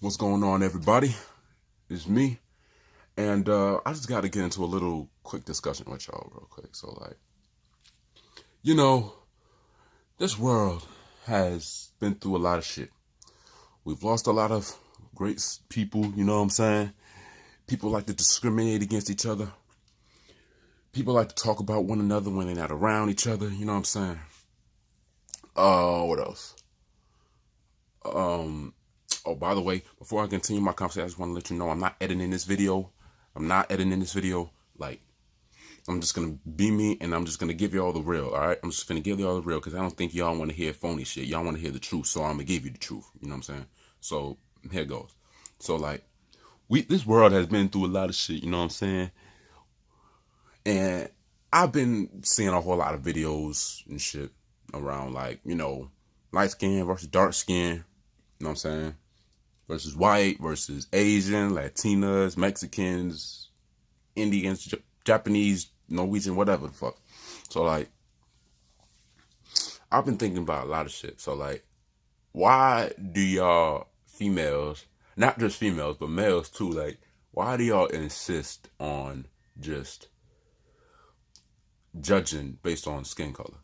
What's going on, everybody? It's me, and I just got to get into a little quick discussion with y'all real quick. So, you know, this world has been through a lot of shit. We've lost a lot of great people, you know what I'm saying? People like to discriminate against each other. People like to talk about one another when they're not around each other, you know what I'm saying? What else? Oh, by the way, before I continue my conversation, I just want to let you know I'm not editing this video. Like, I'm just going to be me, and I'm just going to give y'all the real, all right? I'm just going to give y'all the real, because I don't think y'all want to hear phony shit. Y'all want to hear the truth, so I'm going to give you the truth. You know what I'm saying? So, here goes. So, this world has been through a lot of shit, you know what I'm saying? And I've been seeing a whole lot of videos and shit around, light skin versus dark skin, you know what I'm saying? Versus white, versus Asian, Latinas, Mexicans, Indians, Japanese, Norwegian, whatever the fuck. So, I've been thinking about a lot of shit. So, why do y'all females, not just females, but males too, why do y'all insist on just judging based on skin color?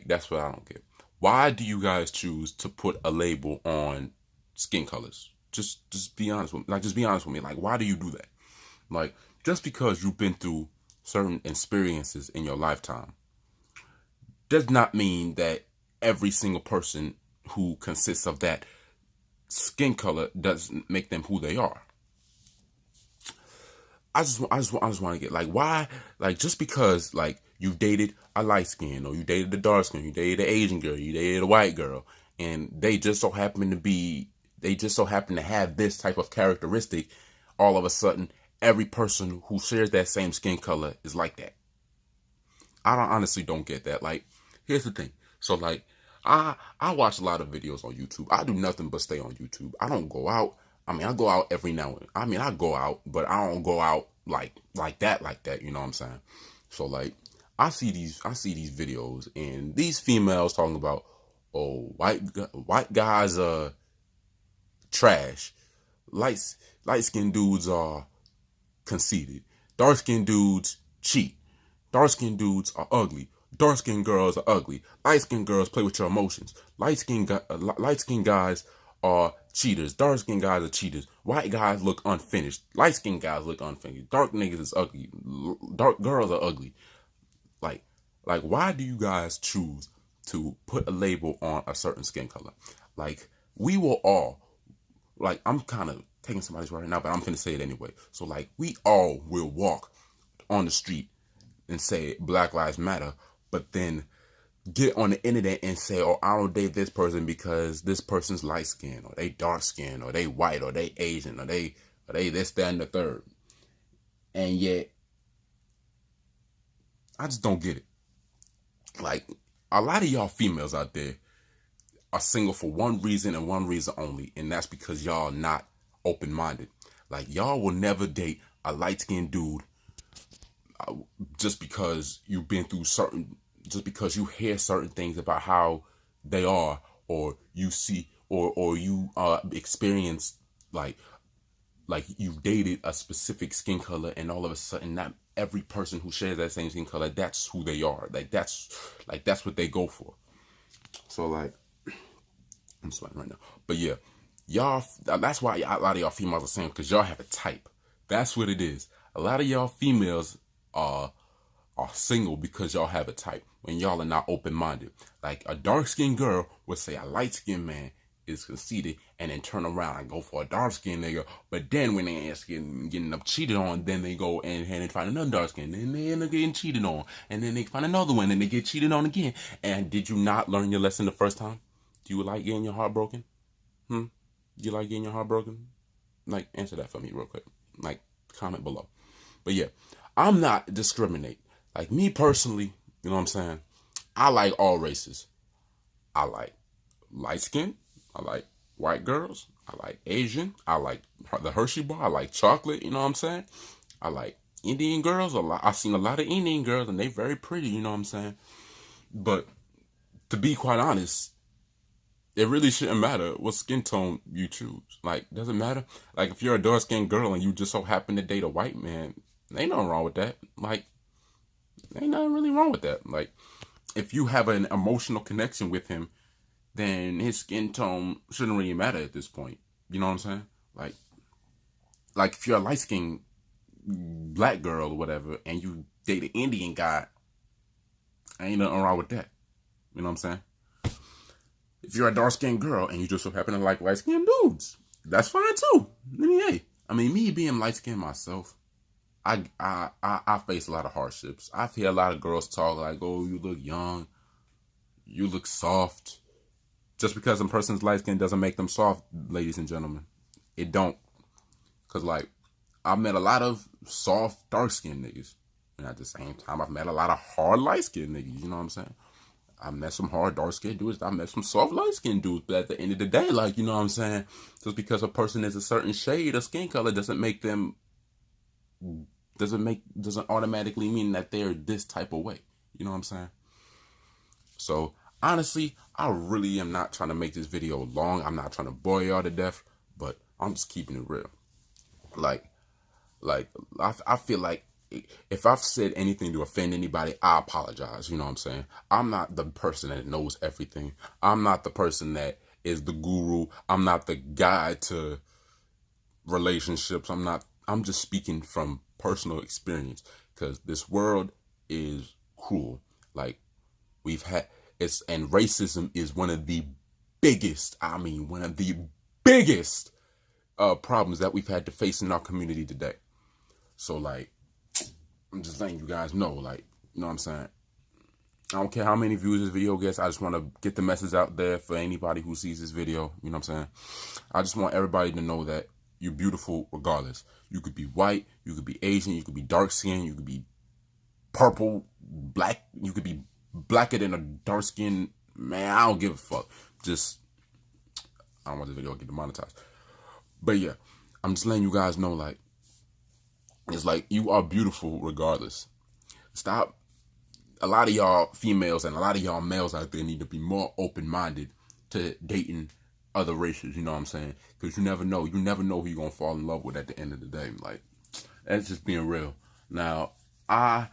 That's what I don't get. Why do you guys choose to put a label on skin colors? Just be honest with me. Just be honest with me. Why do you do that? Just because you've been through certain experiences in your lifetime does not mean that every single person who consists of that skin color doesn't make them who they are. I just want to get why, just because you dated a light skin, or you dated a dark skin, you dated an Asian girl, you dated a white girl, and they just so happen to have this type of characteristic, all of a sudden every person who shares that same skin color is like that. I honestly don't get that. Here's the thing. So I watch a lot of videos on YouTube. I do nothing but stay on YouTube. I don't go out. I go out every now and then. I go out, but I don't go out like that, you know what I'm saying? So I see these videos, and these females talking about, oh, white guys are trash. Light skinned dudes are conceited. Dark skinned dudes cheat. Dark skinned dudes are ugly. Dark skinned girls are ugly. Light skinned girls play with your emotions. Light skinned guys are cheaters. Dark skinned guys are cheaters. White guys look unfinished. Light skinned guys look unfinished. Dark niggas is ugly. Dark girls are ugly. Why do you guys choose to put a label on a certain skin color? We will all, I'm kind of taking somebody's word right now, but I'm finna say it anyway. So we all will walk on the street and say Black Lives Matter, but then get on the internet and say, oh, I don't date this person because this person's light skin, or they dark skin, or they white, or they Asian, or they this, that, and the third. And yet, I just don't get it. A lot of y'all females out there are single for one reason and one reason only, and that's because y'all not open-minded. Y'all will never date a light-skinned dude just because you've been through just because you hear certain things about how they are, or you see, or you experience you've dated a specific skin color, and all of a sudden not every person who shares that same skin color, that's who they are. That's what they go for. So I'm sweating right now. But yeah, y'all, that's why a lot of y'all females are saying, because y'all have a type. That's what it is. A lot of y'all females are single because y'all have a type, when y'all are not open-minded. A dark-skinned girl would say a light-skinned man is conceited, and then turn around and go for a dark-skinned nigga. But then when they ask getting up cheated on, then they go and find another dark-skinned, and then they end up getting cheated on, and then they find another one, and they get cheated on again. And did you not learn your lesson the first time? Do you like getting your heart broken? You like getting your heart broken? Answer that for me real quick. Comment below. But yeah, I'm not discriminate. Me personally, you know what I'm saying? I like all races. I like light skin. I like white girls. I like Asian. I like the Hershey bar. I like chocolate. You know what I'm saying? I like Indian girls. I've seen a lot of Indian girls, and they very pretty. You know what I'm saying? But to be quite honest, it really shouldn't matter what skin tone you choose. Like, doesn't matter. Like, if you're a dark skinned girl and you just so happen to date a white man, ain't nothing wrong with that. Like, ain't nothing really wrong with that. Like, if you have an emotional connection with him, then his skin tone shouldn't really matter at this point. You know what I'm saying? Like if you're a light skinned black girl or whatever, and you date an Indian guy, ain't nothing wrong with that. You know what I'm saying? If you're a dark skinned girl and you just so happen to like light skinned dudes, that's fine too. I mean, me being light skinned myself, I face a lot of hardships. I hear a lot of girls talk like, "Oh, you look young, you look soft." Just because a person's light skin doesn't make them soft, ladies and gentlemen. It don't. Cause like, I've met a lot of soft, dark skinned niggas. And at the same time, I've met a lot of hard, light skinned niggas. You know what I'm saying? I met some hard, dark skinned dudes. I met some soft, light skinned dudes. But at the end of the day, like, you know what I'm saying? Just because a person is a certain shade of skin color doesn't make them, doesn't automatically mean that they're this type of way. You know what I'm saying? So, honestly, I really am not trying to make this video long. I'm not trying to bore y'all to death, but I'm just keeping it real. Like I feel like if I've said anything to offend anybody, I apologize. You know what I'm saying? I'm not the person that knows everything. I'm not the person that is the guru. I'm not the guide to relationships. I'm just speaking from personal experience, because this world is cruel. Like, and racism is one of the biggest problems that we've had to face in our community today. So, like, I'm just letting you guys know, like, you know what I'm saying? I don't care how many views this video gets. I just want to get the message out there for anybody who sees this video. You know what I'm saying? I just want everybody to know that you're beautiful regardless. You could be white, you could be Asian, you could be dark skinned, you could be purple, black, you could be blacker than a dark skin. Man, I don't give a fuck. I don't want this video to get demonetized. But yeah, I'm just letting you guys know, like, it's like, you are beautiful regardless. Stop. A lot of y'all females and a lot of y'all males out there need to be more open-minded to dating other races, you know what I'm saying? Because you never know. You never know who you're going to fall in love with at the end of the day. Like, that's just being real. Now, I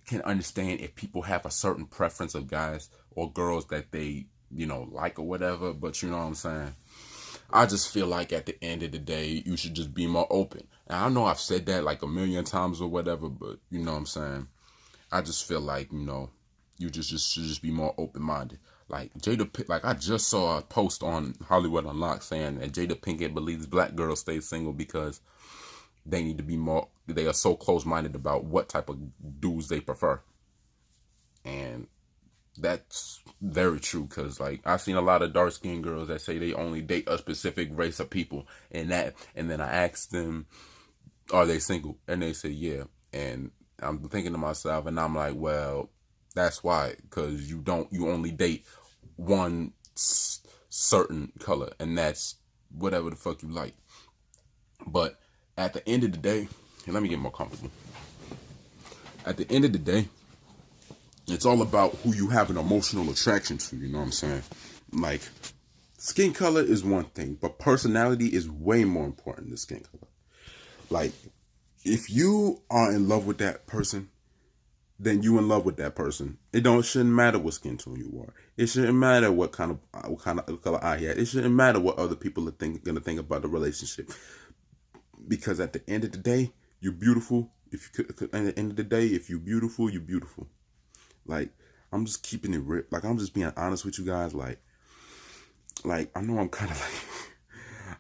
can understand if people have a certain preference of guys or girls that they, like or whatever, but you know what I'm saying? I just feel like at the end of the day, you should just be more open. And I know I've said that like a million times or whatever, but you know what I'm saying? I just feel like, you just should just be more open-minded. Like I just saw a post on Hollywood Unlocked saying that Jada Pinkett believes black girls stay single because they need to be they are so close-minded about what type of dudes they prefer. And that's very true, because like I've seen a lot of dark-skinned girls that say they only date a specific race of people, and then I asked them, are they single? And they say yeah. And I'm thinking to myself, and I'm like, well, that's why, because you only date one certain color, and that's whatever the fuck you like. But at the end of the day, and let me get more comfortable. At the end of the day, it's all about who you have an emotional attraction to, you know what I'm saying? Like, skin color is one thing, but personality is way more important than skin color. Like, if you are in love with that person, then you in love with that person. Shouldn't matter what skin tone you are. It shouldn't matter what kind of color eye you have. It shouldn't matter what other people are gonna think about the relationship. Because at the end of the day, you're beautiful. At the end of the day, if you're beautiful, you're beautiful. Like, I'm just keeping it real. Like, I'm just being honest with you guys. Like I know I'm kind of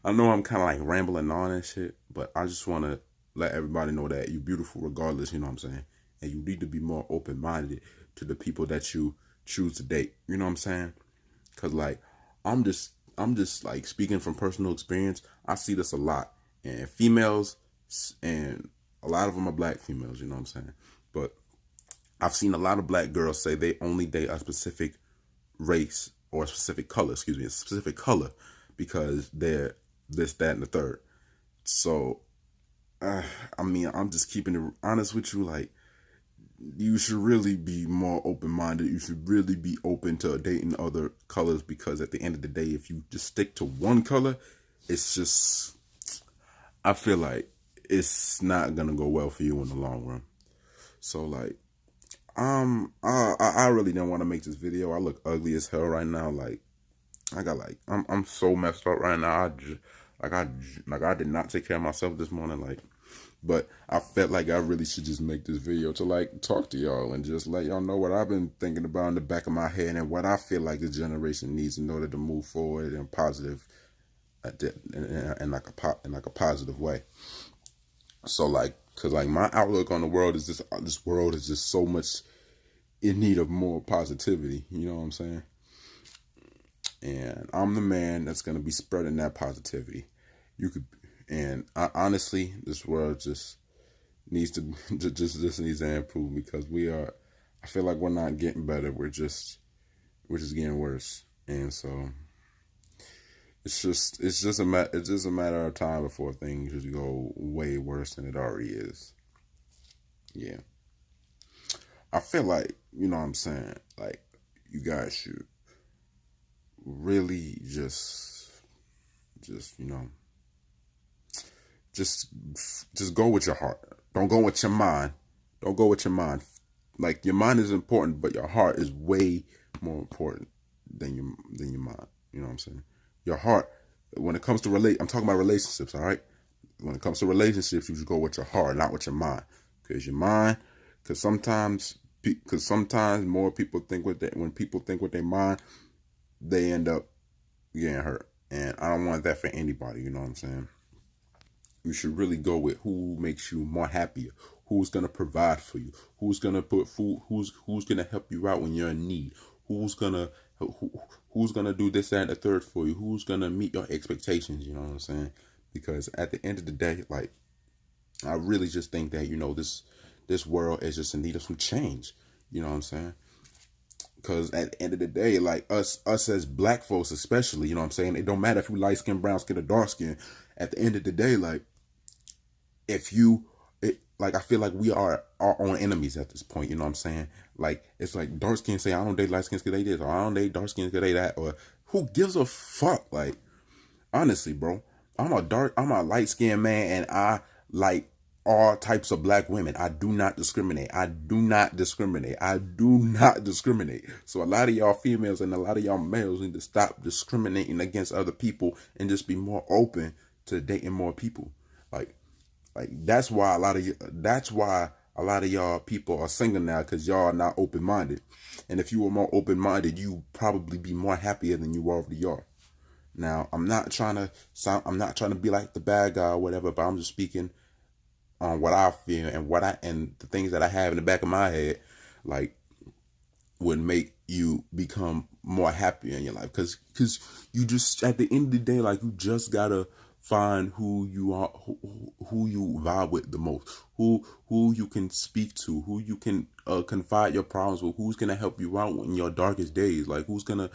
like rambling on and shit, but I just want to let everybody know that you're beautiful regardless, you know what I'm saying? And you need to be more open-minded to the people that you choose to date, you know what I'm saying? Because, like, I'm just like speaking from personal experience. I see this a lot. And females, and a lot of them are black females, you know what I'm saying? But I've seen a lot of black girls say they only date a specific race or a specific color, because they're this, that, and the third. So, I'm just keeping it honest with you. Like, you should really be more open-minded. You should really be open to dating other colors, because at the end of the day, if you just stick to one color, it's just, I feel like it's not gonna go well for you in the long run. So like, I really didn't want to make this video. I look ugly as hell right now. Like, I'm so messed up right now. I did not take care of myself this morning. Like, but I felt like I really should just make this video to like talk to y'all and just let y'all know what I've been thinking about in the back of my head and what I feel like the generation needs in order to move forward and positive, in like a positive way. So like, cause like my outlook on the world is this world is just so much in need of more positivity. You know what I'm saying? And I'm the man that's gonna be spreading that positivity. You could, and honestly, this world just needs to just needs to improve, because I feel like we're not getting better. We're just getting worse, and so it's just a matter of time before things just go way worse than it already is. Yeah, I feel like, you know what I'm saying, like, you guys should really just you know, just go with your heart. Don't go with your mind. Don't go with your mind. Like, your mind is important, but your heart is way more important than your mind. You know what I'm saying? Your heart, when it comes to I'm talking about relationships, all right? When it comes to relationships, you should go with your heart, not with your mind. Because sometimes more people think when people think with their mind, they end up getting hurt. And I don't want that for anybody, you know what I'm saying? You should really go with who makes you more happier, who's gonna provide for you, who's gonna put food, who's gonna help you out when you're in need, who's gonna do this, that, and the third for you, who's gonna meet your expectations, you know what I'm saying? Because at the end of the day, like, I really just think that, you know, this world is just in need of some change, you know what I'm saying? Because at the end of the day, like, us as black folks especially, you know what I'm saying? It don't matter if you light skin, brown skin, or dark skin. At the end of the day, like, I feel like we are our own enemies at this point, you know what I'm saying? Like, it's like dark skin say, I don't date light skins because they this, or I don't date dark skins because they that, or who gives a fuck? Like, honestly, bro, I'm a light skinned man, and I like all types of black women. I do not discriminate. So a lot of y'all females and a lot of y'all males need to stop discriminating against other people and just be more open to dating more people. Like that's why a lot of y'all people are single now, because y'all are not open minded. And if you were more open minded, you probably be more happier than you already are. Now, I'm not trying to be like the bad guy or whatever, but I'm just speaking on what I feel and the things that I have in the back of my head, like, would make you become more happier in your life. Because you just, at the end of the day, like, you just gotta find who you are, who you vibe with the most, who you can speak to, who you can confide your problems with, who's gonna help you out in your darkest days, like, who's gonna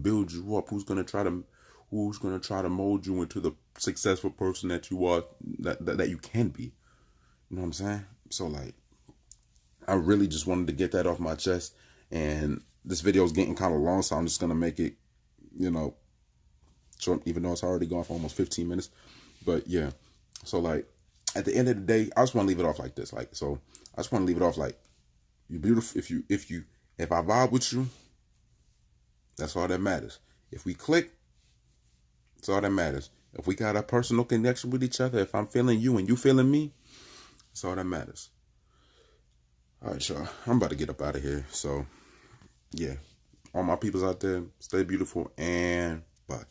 build you up, who's gonna try to mold you into the successful person that you are, that you can be. You know what I'm saying? So, like, I really just wanted to get that off my chest, and this video is getting kind of long, so I'm just gonna make it, you know, short, even though it's already gone for almost 15 minutes. But yeah, so, like, at the end of the day, I just want to leave it off like this. Like, so I just want to leave it off like, you're beautiful. If I vibe with you, that's all that matters. If we click, that's all that matters. If we got a personal connection with each other, if I'm feeling you and you feeling me, that's all that matters. All right, y'all, I'm about to get up out of here. So, yeah, all my peoples out there, stay beautiful, and bye.